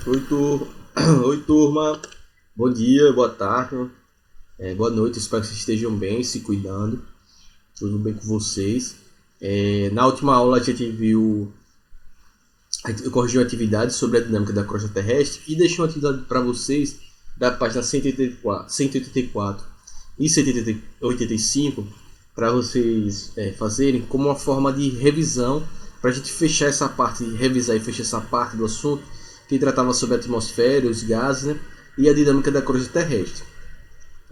Oi, Oi, turma. Bom dia, boa tarde, boa noite. Espero que vocês estejam bem, se cuidando. Tudo bem com vocês? Na última aula a gente viu, eu corrigi uma atividade sobre a dinâmica da crosta terrestre e deixei uma atividade para vocês da página 184 e 185 para vocês fazerem como uma forma de revisão para a gente fechar essa parte, revisar e fechar essa parte do assunto que tratava sobre a atmosfera, os gases, né, e a dinâmica da crosta terrestre.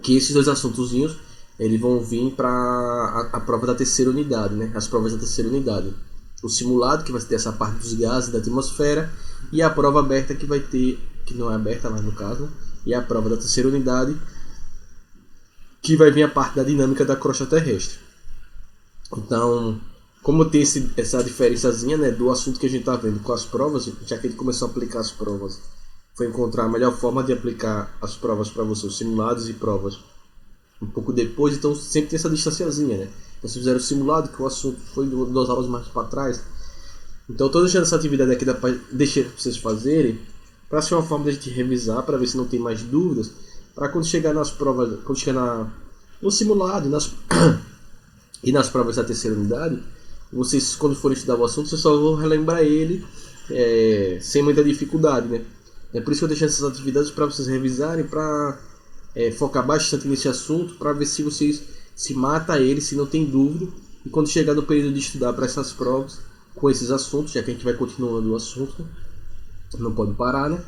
Que esses dois assuntozinhos eles vão vir para a prova da terceira unidade, né? As provas da terceira unidade. O simulado, que vai ter essa parte dos gases da atmosfera, e a prova aberta, que vai ter, que não é aberta, mas no caso, né? E a prova da terceira unidade, que vai vir a parte da dinâmica da crosta terrestre. Então, como tem essa diferençazinha, né, do assunto que a gente está vendo com as provas, já que a gente começou a aplicar as provas, foi encontrar a melhor forma de aplicar as provas para você, os simulados e provas, um pouco depois, então sempre tem essa distanciazinha, né? Então, se fizeram o simulado, que o assunto foi duas aulas mais para trás. Então, estou deixando essa atividade aqui, deixei para vocês fazerem, para ser uma forma de a gente revisar, para ver se não tem mais dúvidas, para quando chegar nas provas, quando chegar no simulado e nas provas da terceira unidade, vocês, quando forem estudar o assunto, vocês só vão relembrar ele sem muita dificuldade, né? É por isso que eu deixei essas atividades para vocês revisarem, para focar bastante nesse assunto, para ver se vocês se matam a ele, se não tem dúvida. E quando chegar no período de estudar para essas provas, com esses assuntos, já que a gente vai continuando o assunto, não pode parar, né?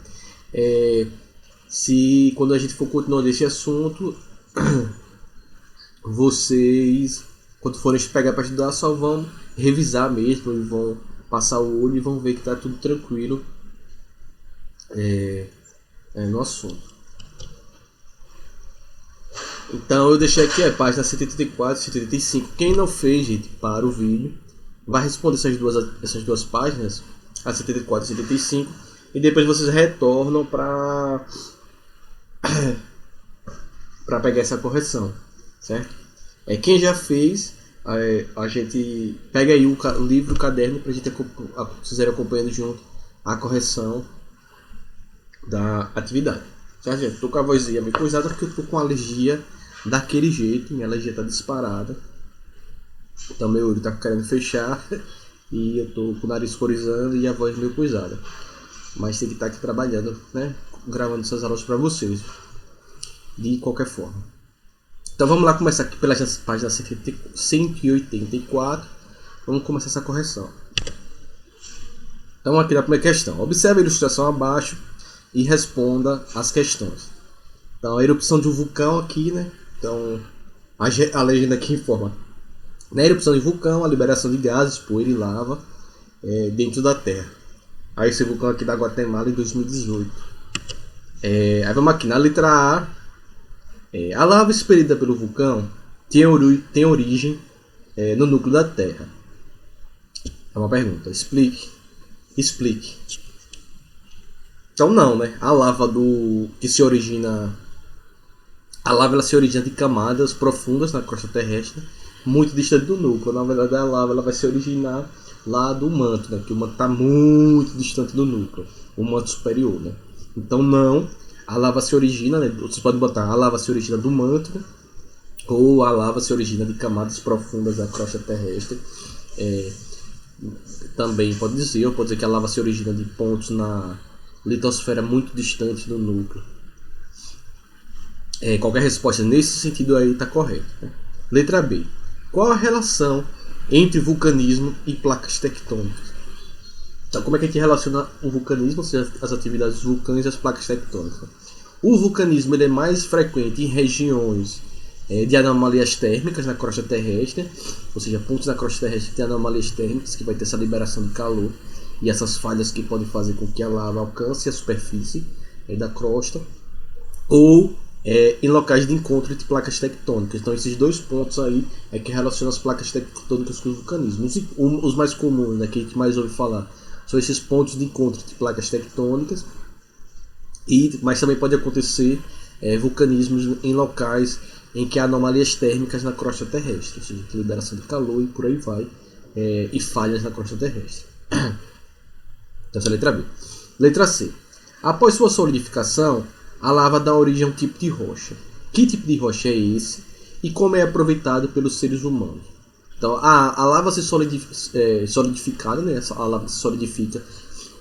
Se quando a gente for continuando esse assunto, vocês, quando forem pegar para estudar, só vão revisar mesmo e vão passar o olho e vão ver que está tudo tranquilo no assunto. Então eu deixei aqui a página 184 e 185. Quem não fez, gente, para o vídeo, vai responder essas duas páginas, a 74 e 75, e depois vocês retornam para pegar essa correção, certo? Quem já fez, a gente pega aí o livro, o caderno, para a gente vocês irem acompanhando junto a correção da atividade. Certo, gente? Tô com a vozinha meio coisada porque eu tô com alergia daquele jeito, minha alergia tá disparada. Então meu olho tá querendo fechar e eu tô com o nariz corizando e a voz meio coisada. Mas tem que estar aqui trabalhando, né? Gravando essas aulas para vocês. De qualquer forma. Então vamos lá começar aqui pela página 184. Vamos começar essa correção. Então aqui na primeira questão. Observe a ilustração abaixo e responda as questões. Então a erupção de um vulcão aqui, né? Então a legenda aqui informa. Na erupção de vulcão, a liberação de gases, poeira e lava dentro da Terra. Aí esse vulcão aqui da Guatemala em 2018. Aí vamos aqui na letra A. A lava expelida pelo vulcão tem origem no núcleo da Terra. É uma pergunta. Explique. Então não, né? A lava que se origina... A lava ela se origina de camadas profundas na crosta terrestre, muito distante do núcleo. Na verdade, a lava ela vai se originar lá do manto, né? Porque o manto está muito distante do núcleo, o manto superior, né? Então não, a lava se origina, né? Você pode botar a lava se origina do manto, né? Ou a lava se origina de camadas profundas da crosta terrestre. Também pode dizer, ou pode dizer que a lava se origina de pontos na litosfera muito distante do núcleo. Qualquer resposta nesse sentido aí está correta. Né? Letra B. Qual a relação entre vulcanismo e placas tectônicas? Então, como é que a gente relaciona o vulcanismo, ou seja, as atividades dos vulcões e as placas tectônicas? O vulcanismo ele é mais frequente em regiões de anomalias térmicas na crosta terrestre, ou seja, pontos na crosta terrestre que tem anomalias térmicas, que vai ter essa liberação de calor e essas falhas que podem fazer com que a lava alcance a superfície da crosta, ou em locais de encontro de placas tectônicas. Então esses dois pontos aí é que relacionam as placas tectônicas com os vulcanismos. Os mais comuns, né, que a gente mais ouve falar, são esses pontos de encontro de placas tectônicas, mas também pode acontecer vulcanismos em locais em que há anomalias térmicas na crosta terrestre, ou seja, liberação de calor e por aí vai, e falhas na crosta terrestre. Então essa é a letra B. Letra C. Após sua solidificação, a lava dá origem a um tipo de rocha. Que tipo de rocha é esse e como é aproveitado pelos seres humanos? Então, a lava se solidificada, né? A lava se solidifica,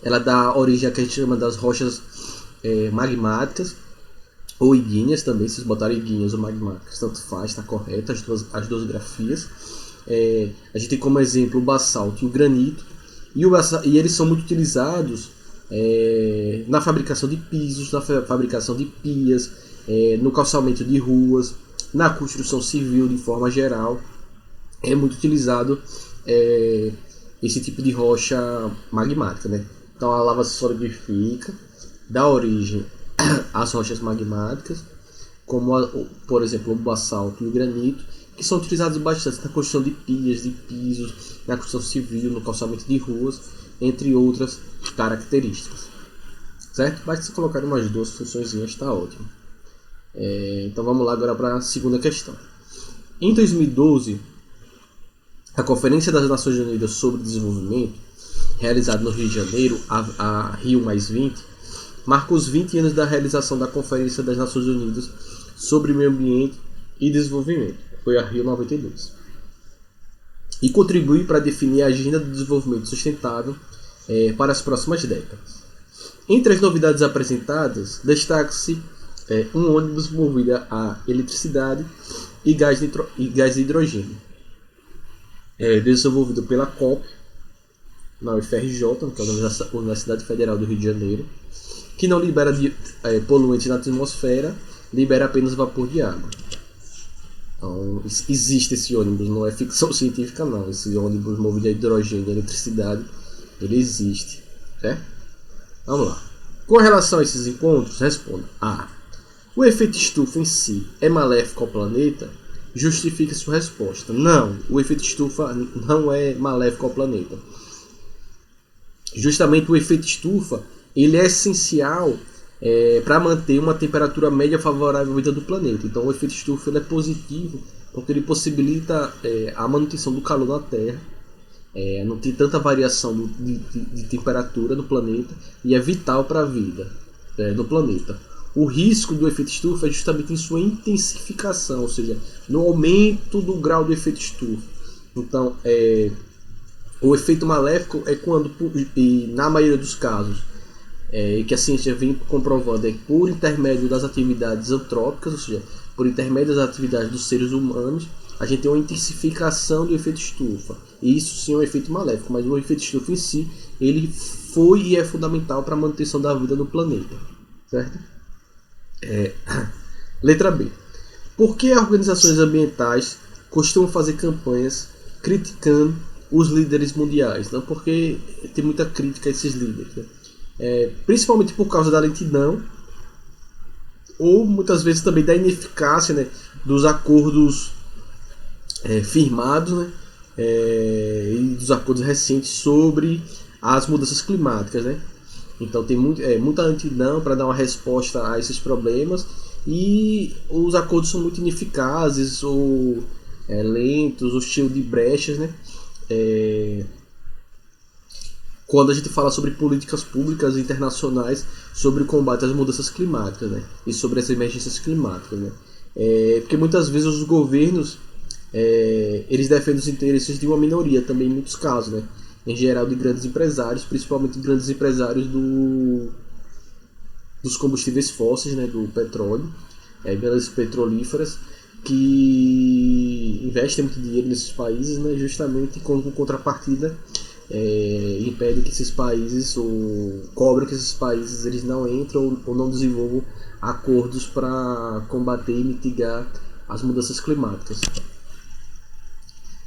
ela dá origem a que a gente chama das rochas magmáticas, ou ígneas também, se vocês botarem ígneas ou magmáticas, tanto faz, está correto, as duas grafias. A gente tem como exemplo o basalto e o granito, e eles são muito utilizados na fabricação de pisos, na fabricação de pias, no calçamento de ruas, na construção civil de forma geral. É muito utilizado esse tipo de rocha magmática, né? Então a lava se solidifica, dá origem às rochas magmáticas, como por exemplo o basalto e o granito, que são utilizados bastante na construção de pias, de pisos, na construção civil, no calçamento de ruas, entre outras características. Certo? Basta se colocar umas duas funções, está ótimo. Então vamos lá agora para a segunda questão. Em 2012, a Conferência das Nações Unidas sobre Desenvolvimento, realizada no Rio de Janeiro, a Rio+20, marca os 20 anos da realização da Conferência das Nações Unidas sobre Meio Ambiente e Desenvolvimento, foi a Rio 92, e contribui para definir a agenda do desenvolvimento sustentável para as próximas décadas. Entre as novidades apresentadas, destaca-se um ônibus movido a eletricidade e gás de hidrogênio, desenvolvido pela COP, na UFRJ, que é a Universidade Federal do Rio de Janeiro, que não libera poluentes na atmosfera, libera apenas vapor de água. Então, existe esse ônibus, não é ficção científica não, esse ônibus movido a hidrogênio e eletricidade, ele existe, certo? Vamos lá. Com relação a esses encontros, responda. A. O efeito estufa em si é maléfico ao planeta? Justifique sua resposta. Não, o efeito estufa não é maléfico ao planeta. Justamente o efeito estufa ele é essencial para manter uma temperatura média favorável à vida do planeta. Então o efeito estufa ele é positivo porque ele possibilita a manutenção do calor na Terra, não tem tanta variação de temperatura no planeta e é vital para a vida no planeta. O risco do efeito estufa é justamente em sua intensificação, ou seja, no aumento do grau do efeito estufa. Então, o efeito maléfico é quando, e na maioria dos casos, que a ciência vem comprovando, por intermédio das atividades antrópicas, ou seja, por intermédio das atividades dos seres humanos, a gente tem uma intensificação do efeito estufa. E isso sim é um efeito maléfico, mas o efeito estufa em si, ele foi e é fundamental para a manutenção da vida no planeta. Certo? Letra B. Por que organizações ambientais costumam fazer campanhas criticando os líderes mundiais? Não, porque tem muita crítica a esses líderes. Né? Principalmente por causa da lentidão ou muitas vezes também da ineficácia, né, dos acordos firmados, né, e dos acordos recentes sobre as mudanças climáticas. Né? Então tem muita lentidão para dar uma resposta a esses problemas e os acordos são muito ineficazes ou lentos, ou cheios de brechas, né? Quando a gente fala sobre políticas públicas internacionais sobre o combate às mudanças climáticas, né? E sobre as emergências climáticas, né? Porque muitas vezes os governos eles defendem os interesses de uma minoria também em muitos casos, né? Em geral de grandes empresários, principalmente grandes empresários dos combustíveis fósseis, né, do petróleo, grandes petrolíferas, que investem muito dinheiro nesses países, né, justamente como contrapartida, impedem que esses países, ou cobram que esses países eles não entram ou não desenvolvam acordos para combater e mitigar as mudanças climáticas.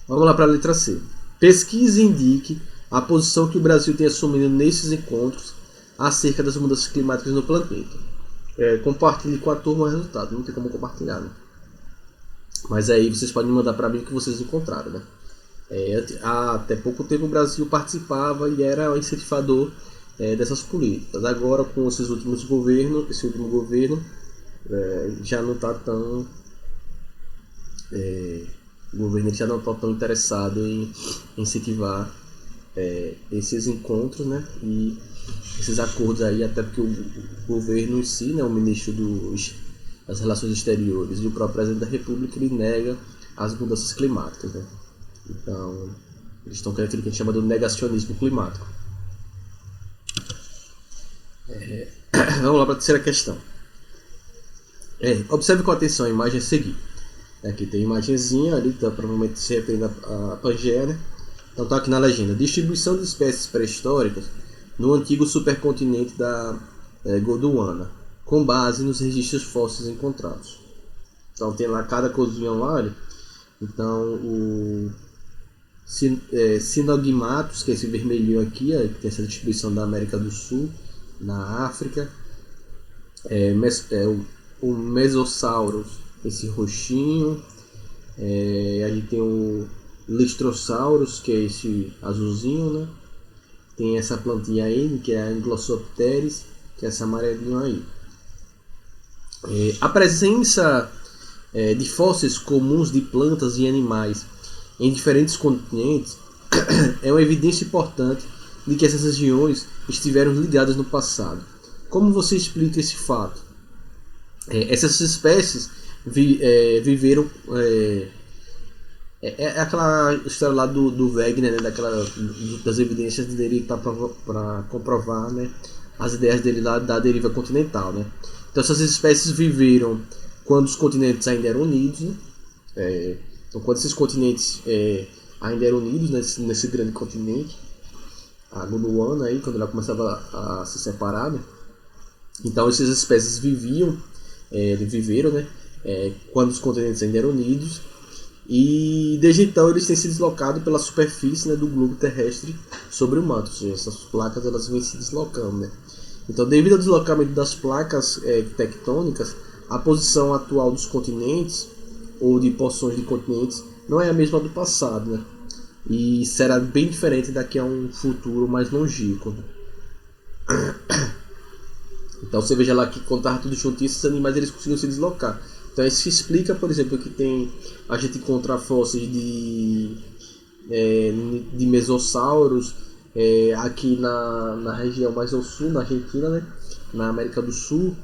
Vamos lá para a letra C. Pesquise e indique a posição que o Brasil tem assumido nesses encontros acerca das mudanças climáticas no planeta. Compartilhe com a turma o resultado, não tem como compartilhar, né? Mas aí vocês podem mandar para mim o que vocês encontraram, né? Até pouco tempo o Brasil participava e era incentivador dessas políticas. Agora com esse último governo já não está tão o governo já não está tão interessado em incentivar esses encontros, né, e esses acordos aí, até porque o governo em si, né, o ministro das Relações Exteriores e o próprio presidente da República, ele nega as mudanças climáticas, né? Então, eles estão querendo aquilo que a gente chama do negacionismo climático. Vamos lá para a terceira questão. Observe com atenção a imagem a seguir. Aqui tem a imagenzinha, ali está provavelmente se referindo à Pangeia, né? Então está aqui na legenda: distribuição de espécies pré-históricas no antigo supercontinente da Gondwana, com base nos registros fósseis encontrados. Então tem lá cada coisinha lá, olha. Então o Sinogmatus, que é esse vermelhinho aqui, que tem essa distribuição da América do Sul, na África. O Mesosaurus, esse roxinho. A gente tem o Listrosaurus, que é esse azulzinho, né? Tem essa plantinha aí, que é a Glossopteris, que é essa amarelinha aí. A presença de fósseis comuns de plantas e animais em diferentes continentes é uma evidência importante de que essas regiões estiveram ligadas no passado. Como você explica esse fato? Essas espécies viveram... aquela história lá do Wegener, né, das evidências dele para comprovar, né, as ideias dele lá da deriva continental, né? Então essas espécies viveram quando os continentes ainda eram unidos, né? Então quando esses continentes ainda eram unidos nesse grande continente, a Gondwana aí, quando ela começava a se separar, né? Então essas espécies viveram, né, quando os continentes ainda eram unidos, e desde então eles têm se deslocado pela superfície, né, do globo terrestre sobre o manto, ou seja, essas placas elas vêm se deslocando, né? Então, devido ao deslocamento das placas tectônicas, a posição atual dos continentes ou de porções de continentes não é a mesma do passado, né? E será bem diferente daqui a um futuro mais longínquo. Então você veja lá que quando estava tudo juntinho, esses animais eles conseguiam se deslocar. Então isso explica, por exemplo, que a gente encontra fósseis de mesossauros aqui na região mais ao sul, na Argentina, né? Na América do Sul,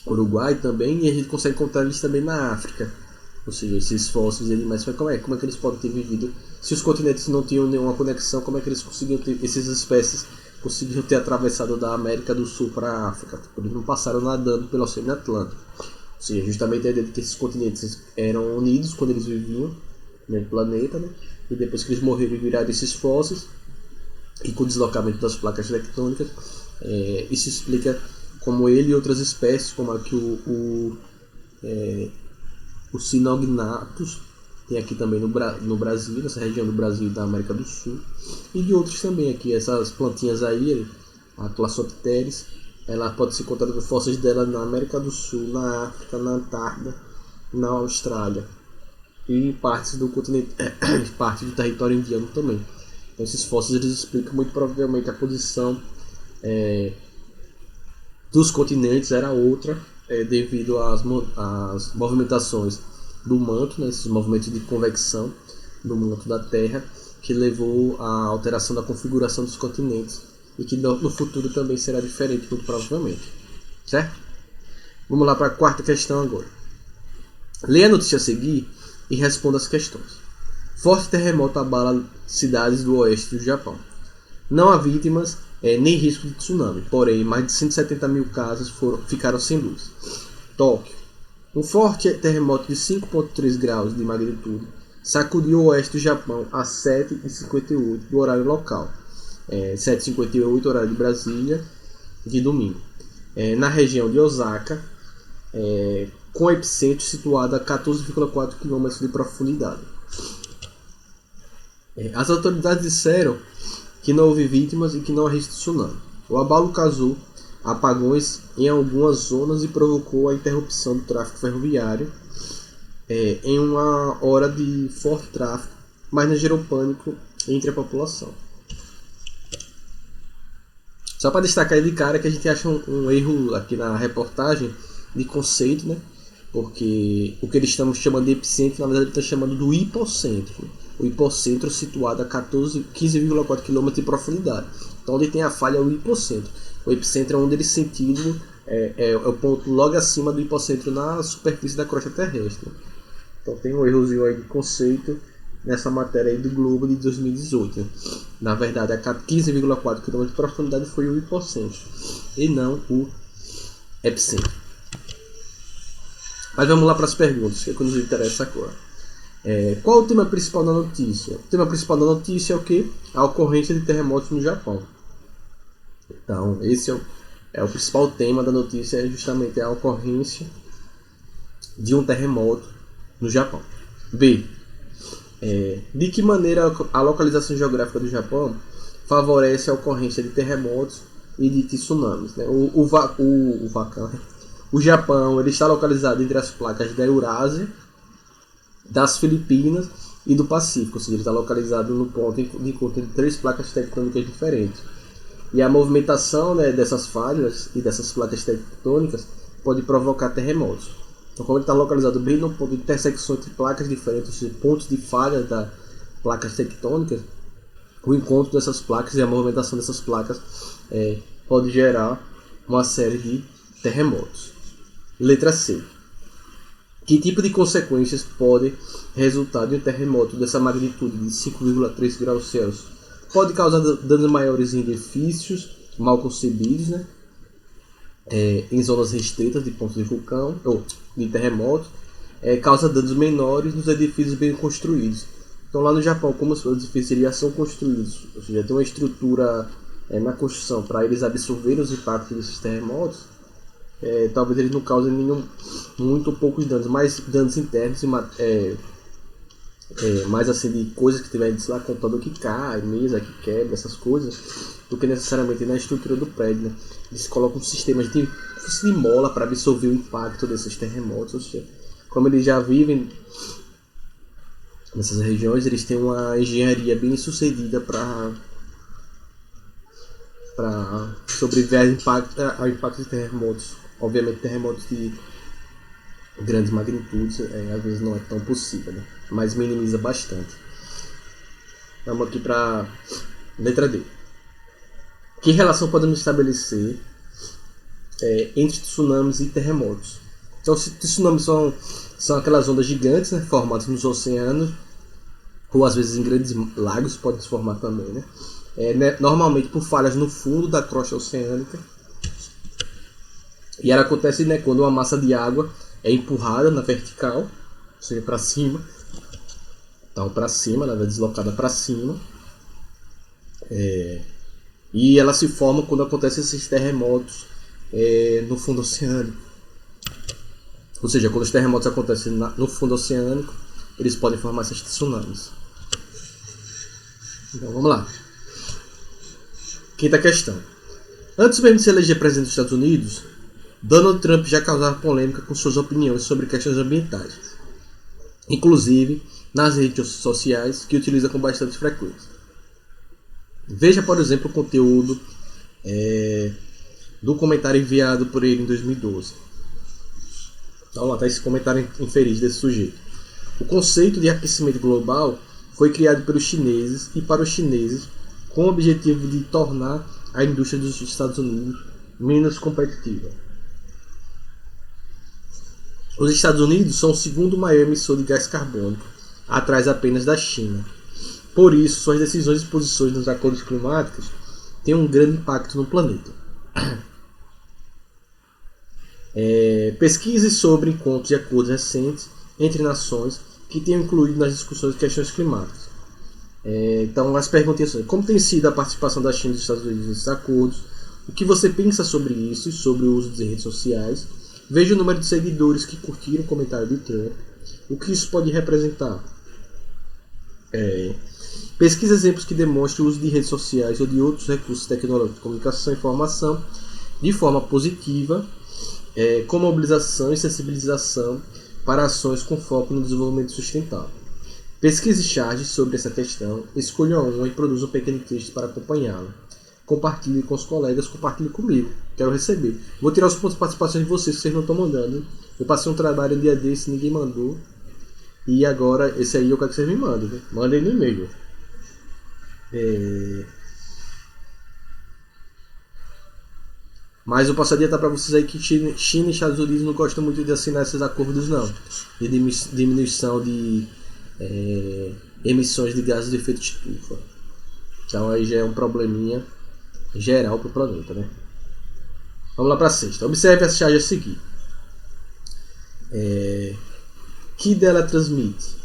Uruguai também, e a gente consegue encontrar eles também na África. Ou seja, esses fósseis de animais, como é que eles podem ter vivido? Se os continentes não tinham nenhuma conexão, como é que eles conseguiam ter, essas espécies conseguiram ter atravessado da América do Sul para a África? Eles não passaram nadando pelo Oceano Atlântico. Ou seja, justamente a ideia de que esses continentes eram unidos quando eles viviam no planeta, né? E depois que eles morreram e viraram esses fósseis, e com o deslocamento das placas tectônicas, isso explica como ele e outras espécies, como aqui o Sinognathus, tem aqui também no Brasil, nessa região do Brasil e da América do Sul, e de outros também aqui, essas plantinhas aí, a Classopteris, ela pode ser encontrada fósseis dela na América do Sul, na África, na Antártida, na Austrália e partes do continente, parte do território indiano também. Então esses fósseis eles explicam muito provavelmente a posição dos continentes era outra, devido às movimentações do manto, né, esses movimentos de convecção do manto da Terra, que levou à alteração da configuração dos continentes e que no futuro também será diferente, muito provavelmente. Certo? Vamos lá para a quarta questão agora. Leia a notícia a seguir e responda as questões. Forte terremoto abala cidades do oeste do Japão. Não há vítimas nem risco de tsunami, porém mais de 170 mil casas ficaram sem luz. Tóquio. Um forte terremoto de 5,3 graus de magnitude sacudiu o oeste do Japão às 7h58 do horário local, 7h58 horário de Brasília, de domingo, na região de Osaka, com o epicentro situado a 14,4 km de profundidade. As autoridades disseram que não houve vítimas e que não há risco de tsunami. O abalo causou apagões em algumas zonas e provocou a interrupção do tráfego ferroviário em uma hora de forte tráfego, mas não gerou pânico entre a população. Só para destacar de cara que a gente acha um erro aqui na reportagem de conceito, né? Porque o que eles estão chamando de epicentro, na verdade, eles estão chamando do hipocentro. o hipocentro situado a 15,4 km de profundidade. Então onde tem a falha é o hipocentro. O epicentro é onde ele sentido é o ponto logo acima do hipocentro na superfície da crosta terrestre. Então tem um errozinho aí de conceito nessa matéria aí do Globo de 2018. Na verdade, a 15,4 km de profundidade foi o hipocentro e não o epicentro. Mas vamos lá para as perguntas, que é o que nos interessa agora. Qual o tema principal da notícia? O tema principal da notícia é o quê? A ocorrência de terremotos no Japão. Então, esse é o principal tema da notícia, é justamente a ocorrência de um terremoto no Japão. B. De que maneira a localização geográfica do Japão favorece a ocorrência de terremotos e de tsunamis, né? O Japão ele está localizado entre as placas da Eurásia, das Filipinas e do Pacífico, ou seja, ele está localizado no ponto de encontro de 3 placas tectônicas diferentes. E a movimentação, né, dessas falhas e dessas placas tectônicas pode provocar terremotos. Então, como ele está localizado bem no ponto de intersecção entre placas diferentes, ou seja, pontos de falha das placas tectônicas, o encontro dessas placas e a movimentação dessas placas pode gerar uma série de terremotos. Letra C. Que tipo de consequências pode resultar de um terremoto dessa magnitude de 5,3 graus Celsius? Pode causar danos maiores em edifícios mal concebidos, né? Em zonas restritas de pontos de vulcão ou de terremotos, causa danos menores nos edifícios bem construídos. Então lá no Japão, como os edifícios já são construídos, ou seja, tem uma estrutura na construção para eles absorverem os impactos desses terremotos, talvez eles não causem muito poucos danos, mais danos internos e mais assim de coisas que tiverem, sei lá, computador que cai, mesa que quebra, essas coisas, do que necessariamente na estrutura do prédio, né? Eles colocam sistemas de mola para absorver o impacto desses terremotos, ou seja, como eles já vivem nessas regiões, eles têm uma engenharia bem sucedida para sobreviver ao impacto de terremotos. Obviamente terremotos de grandes magnitudes às vezes não é tão possível, né? Mas minimiza bastante. Vamos aqui para letra D. Que relação podemos estabelecer entre tsunamis e terremotos? Então, tsunamis são aquelas ondas gigantes, né, formadas nos oceanos, ou às vezes em grandes lagos, podem se formar também, né? Normalmente por falhas no fundo da crosta oceânica. E ela acontece, né, quando uma massa de água é empurrada na vertical, ou seja, para cima. Então, para cima, ela é deslocada para cima. E ela se forma quando acontecem esses terremotos no fundo oceânico. Ou seja, quando os terremotos acontecem no fundo oceânico, eles podem formar esses tsunamis. Então, vamos lá. Quinta questão. Antes mesmo de se eleger presidente dos Estados Unidos, Donald Trump já causava polêmica com suas opiniões sobre questões ambientais, inclusive nas redes sociais, que utiliza com bastante frequência. Veja, por exemplo, o conteúdo do comentário enviado por ele em 2012. Então lá está esse comentário infeliz desse sujeito. O conceito de aquecimento global foi criado pelos chineses e para os chineses com o objetivo de tornar a indústria dos Estados Unidos menos competitiva. Os Estados Unidos são o segundo maior emissor de gás carbônico, atrás apenas da China. Por isso, suas decisões e posições nos acordos climáticos têm um grande impacto no planeta. Pesquisas sobre encontros e acordos recentes entre nações que tenham incluído nas discussões questões climáticas. Então, as perguntas são: como tem sido a participação da China e dos Estados Unidos nesses acordos? O que você pensa sobre isso e sobre o uso das redes sociais? Veja o número de seguidores que curtiram o comentário do Trump. O que isso pode representar? Pesquisa exemplos que demonstrem o uso de redes sociais ou de outros recursos tecnológicos de comunicação e informação de forma positiva, com mobilização e sensibilização para ações com foco no desenvolvimento sustentável. Pesquise charges sobre essa questão, escolha uma e produza um pequeno texto para acompanhá-la. Compartilhe com os colegas, compartilhe comigo. Quero receber. Vou tirar os pontos de participação de vocês, que vocês não estão mandando. Eu passei um trabalho um dia desse, ninguém mandou. E agora, esse aí eu quero que vocês me mandem, né? Mandem no e-mail. Mas eu posso adiantar para vocês aí que China e Estados Unidos não gostam muito de assinar esses acordos, não. De diminuição de emissões de gases de efeito estufa. Então aí já é um probleminha geral para o planeta, né? Vamos lá para a sexta. Observe as charges a seguir. Que dela transmite?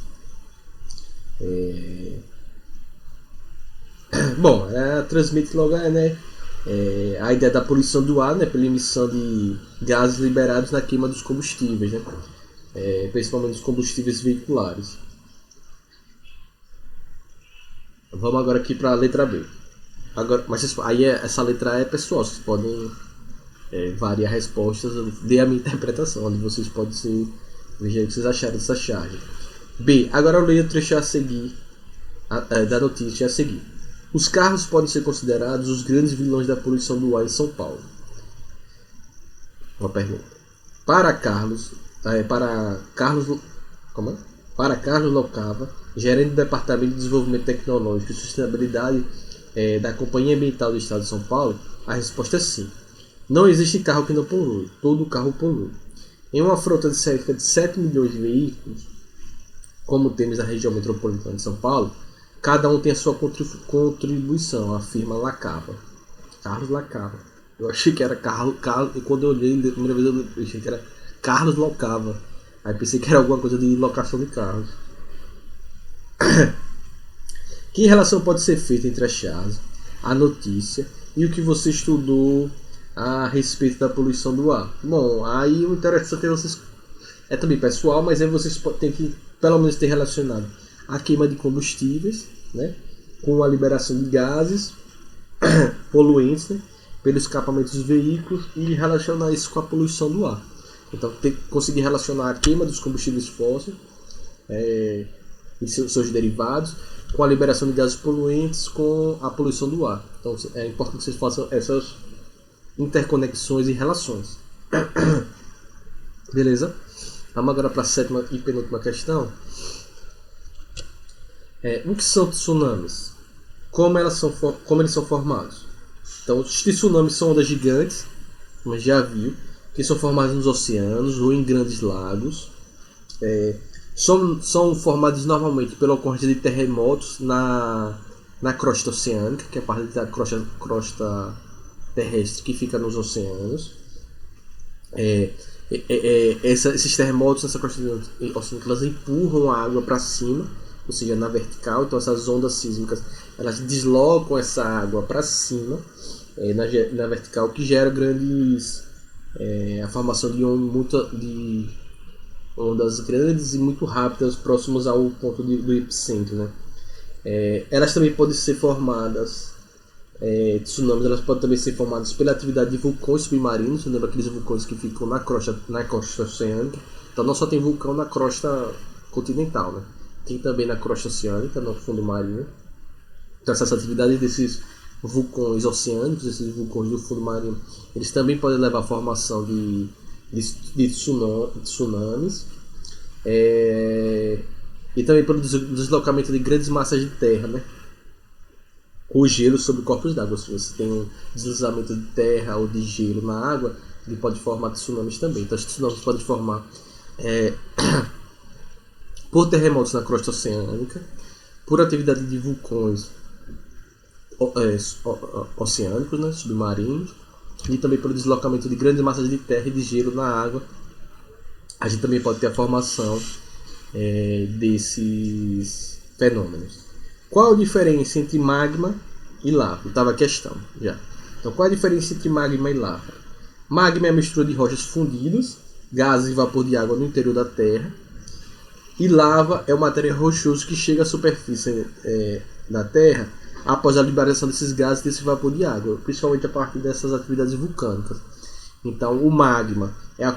Bom, ela transmite logo a ideia da poluição do ar, né, pela emissão de gases liberados na queima dos combustíveis, né, principalmente os combustíveis veiculares. Vamos agora aqui para a letra B. Agora, mas aí essa letra é pessoal, vocês podem variar respostas, eu dei a minha interpretação, onde vocês podem ver o que vocês acharam dessa charge. B. Agora eu leio o trecho a seguir, da notícia a seguir. Os carros podem ser considerados os grandes vilões da poluição do ar em São Paulo. Uma pergunta. Para Carlos Locava, gerente do Departamento de Desenvolvimento Tecnológico e Sustentabilidade da Companhia Ambiental do Estado de São Paulo, a resposta é sim. Não existe carro que não polui, todo carro polui. Em uma frota de cerca de 7 milhões de veículos, como temos na região metropolitana de São Paulo, cada um tem a sua contribuição, afirma Lacava. Carlos Lacava. Eu achei que era Carlos, e quando eu olhei a primeira vez eu achei que era Carlos Locava. Aí pensei que era alguma coisa de locação de carros. Que relação pode ser feita entre a charge, a notícia e o que você estudou a respeito da poluição do ar? Bom, aí o interessante é vocês... É também pessoal, mas aí vocês têm que pelo menos ter relacionado a queima de combustíveis, né, com a liberação de gases poluentes, né, pelo escapamento dos veículos e relacionar isso com a poluição do ar. Então tem que conseguir relacionar a queima dos combustíveis fósseis e seus derivados com a liberação de gases poluentes com a poluição do ar. Então é importante que vocês façam essas interconexões e relações. Beleza? Vamos agora para a sétima e penúltima questão. O que são tsunamis? Como eles são formados? Então, os tsunamis são ondas gigantes, como já viu, que são formadas nos oceanos ou em grandes lagos. São formados normalmente pela ocorrência de terremotos na crosta oceânica, que é a parte da crosta terrestre que fica nos oceanos. Esses terremotos nessa crosta oceânica, elas empurram a água para cima, ou seja, na vertical. Então essas ondas sísmicas, elas deslocam essa água para cima, na vertical, que gera a formação de ondas grandes e muito rápidas próximos ao ponto do epicentro, né? Elas também podem ser formadas, tsunamis, elas podem também ser formadas pela atividade de vulcões submarinos. Você lembra aqueles vulcões que ficam na crosta oceânica? Então não só tem vulcão na crosta continental, né? Tem também na crosta oceânica, no fundo marinho. Então essa atividade desses vulcões oceânicos, esses vulcões do fundo marinho, eles também podem levar à formação de tsunamis, e também pelo deslocamento de grandes massas de terra, né, ou gelo sobre corpos d'água. Se você tem um deslizamento de terra ou de gelo na água, ele pode formar tsunamis também. Então os tsunamis podem formar por terremotos na crosta oceânica, por atividade de vulcões oceânicos, né, submarinos, e também pelo deslocamento de grandes massas de terra e de gelo na água. A gente também pode ter a formação desses fenômenos. Qual a diferença entre magma e lava? Estava a questão já. Então, qual a diferença entre magma e lava? Magma é a mistura de rochas fundidas, gases e vapor de água no interior da Terra. E lava é o material rochoso que chega à superfície da Terra após a liberação desses gases e desse vapor de água, principalmente a partir dessas atividades vulcânicas. Então, o magma é a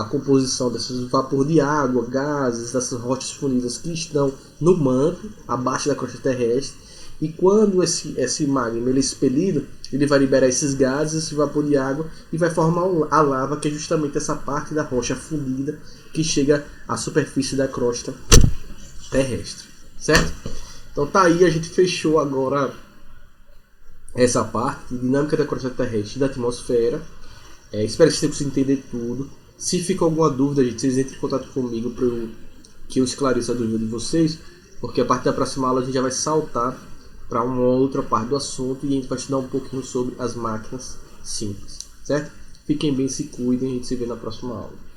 composição desses vapor de água, gases, dessas rochas fundidas que estão no manto, abaixo da crosta terrestre. E quando esse magma ele é expelido, ele vai liberar esses gases, esse vapor de água, e vai formar a lava, que é justamente essa parte da rocha fundida que chega à superfície da crosta terrestre, certo? Então tá aí, a gente fechou agora essa parte de dinâmica da corrente terrestre da atmosfera. Espero que vocês tenham conseguido entender tudo. Se fica alguma dúvida, gente, vocês entrem em contato comigo para que eu esclareça a dúvida de vocês, porque a partir da próxima aula a gente já vai saltar para uma outra parte do assunto e a gente vai estudar um pouquinho sobre as máquinas simples, certo? Fiquem bem, se cuidem, a gente se vê na próxima aula.